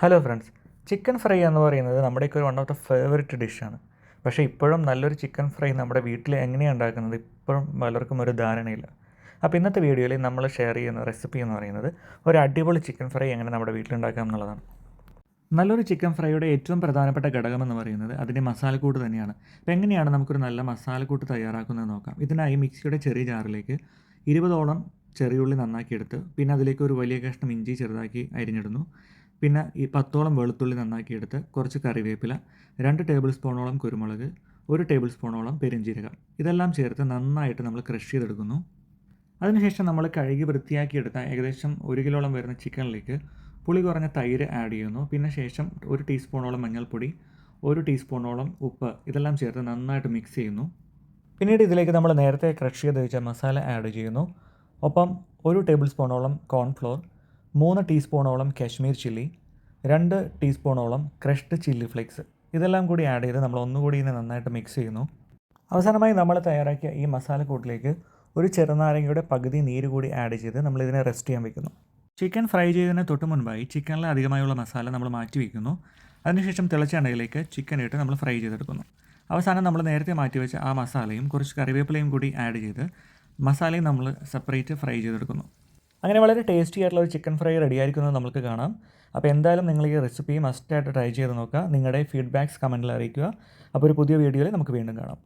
Hello friends, chicken fry എന്ന് പറയുന്നത് നമ്മുടെയൊക്കെ ഒരു വൺ ഓഫ് ദ ഫേവററ്റ് ഡിഷാണ്. പക്ഷേ ഇപ്പോഴും നല്ലൊരു ചിക്കൻ ഫ്രൈ നമ്മുടെ വീട്ടിൽ എങ്ങനെയാണ് ഉണ്ടാക്കുന്നത് ഇപ്പോഴും പലർക്കും ഒരു ധാരണയില്ല. അപ്പോൾ ഇന്നത്തെ വീഡിയോയിൽ നമ്മൾ ഷെയർ ചെയ്യുന്ന റെസിപ്പി എന്ന് പറയുന്നത് ഒരു അടിപൊളി ചിക്കൻ ഫ്രൈ എങ്ങനെ നമ്മുടെ വീട്ടിലുണ്ടാക്കാം എന്നുള്ളതാണ്. നല്ലൊരു ചിക്കൻ ഫ്രൈയുടെ ഏറ്റവും പ്രധാനപ്പെട്ട ഘടകമെന്ന് പറയുന്നത് അതിൻ്റെ മസാലക്കൂട്ട് തന്നെയാണ്. അപ്പോൾ എങ്ങനെയാണ് നമുക്കൊരു നല്ല മസാലക്കൂട്ട് തയ്യാറാക്കുന്നത് നോക്കാം. ഇതിനായി മിക്സിയുടെ ചെറിയ ജാറിലേക്ക് 20ഓളം ചെറിയുള്ളി നന്നാക്കിയെടുത്ത്, പിന്നെ അതിലേക്ക് ഒരു വലിയ കഷ്ണം ഇഞ്ചി ചെറുതാക്കി അരിഞ്ഞിടുന്നു. പിന്നെ ഈ 10ഓളം വെളുത്തുള്ളി നന്നാക്കിയെടുത്ത്, കുറച്ച് കറിവേപ്പില, 2 ടേബിൾ സ്പൂണോളം കുരുമുളക്, 1 ടേബിൾ സ്പൂണോളം പെരുംജീരകം, ഇതെല്ലാം ചേർത്ത് നന്നായിട്ട് നമ്മൾ ക്രഷ് ചെയ്തെടുക്കുന്നു. അതിനുശേഷം നമ്മൾ കഴുകി വൃത്തിയാക്കിയെടുത്ത ഏകദേശം 1 കിലോളം വരുന്ന ചിക്കനിലേക്ക് പുളി കുറഞ്ഞ തൈര് ആഡ് ചെയ്യുന്നു. പിന്നെ ശേഷം 1 ടീസ്പൂണോളം മഞ്ഞൾപ്പൊടി, 1 ടീസ്പൂണോളം ഉപ്പ്, ഇതെല്ലാം ചേർത്ത് നന്നായിട്ട് മിക്സ് ചെയ്യുന്നു. പിന്നീട് ഇതിലേക്ക് നമ്മൾ നേരത്തെ ക്രഷ് ചെയ്ത് വെച്ച മസാല ആഡ് ചെയ്യുന്നു. ഒപ്പം 1 ടേബിൾ സ്പൂണോളം കോൺഫ്ലോർ, 3 ടീസ്പൂണോളം കാശ്മീർ ചില്ലി, 2 ടീസ്പൂണോളം ക്രഷ്ഡ് ചില്ലി ഫ്ലേക്സ്, ഇതെല്ലാം കൂടി ആഡ് ചെയ്ത് നമ്മൾ ഒന്നുകൂടി ഇതിനെ നന്നായിട്ട് മിക്സ് ചെയ്യുന്നു. അവസാനമായി നമ്മൾ തയ്യാറാക്കിയ ഈ മസാലക്കൂട്ടിലേക്ക് ഒരു ചെറുനാരങ്ങയുടെ പകുതി നീര് കൂടി ആഡ് ചെയ്ത് നമ്മളിതിനെ റെസ്റ്റ് ചെയ്യാൻ വെക്കുന്നു. ചിക്കൻ ഫ്രൈ ചെയ്തതിന് തൊട്ട് മുൻപായി ചിക്കനിൽ അധികമായുള്ള മസാല നമ്മൾ മാറ്റി വയ്ക്കുന്നു. അതിനുശേഷം തിളച്ച എണ്ണയിലേക്ക് ചിക്കൻ ഇട്ട് നമ്മൾ ഫ്രൈ ചെയ്തെടുക്കുന്നു. അവസാനം നമ്മൾ നേരത്തെ മാറ്റി വെച്ച ആ മസാലയും കുറച്ച് കറിവേപ്പിലയും കൂടി ആഡ് ചെയ്ത് മസാലയും നമ്മൾ സെപ്പറേറ്റ് ഫ്രൈ ചെയ്തെടുക്കുന്നു. അങ്ങനെ വളരെ ടേസ്റ്റി ആയിട്ടുള്ള ഒരു ചിക്കൻ ഫ്രൈ റെഡി ആയിരിക്കുന്നത് നമുക്ക് കാണാം. അപ്പോൾ എന്തായാലും നിങ്ങൾ ഈ റെസിപ്പി മസ്റ്റായിട്ട് ട്രൈ ചെയ്ത് നോക്കുക. നിങ്ങളുടെ ഫീഡ്ബാക്ക്സ് കമൻറ്റിൽ അറിയിക്കുക. അപ്പോൾ ഒരു പുതിയ വീഡിയോയിൽ നമുക്ക് വീണ്ടും കാണാം.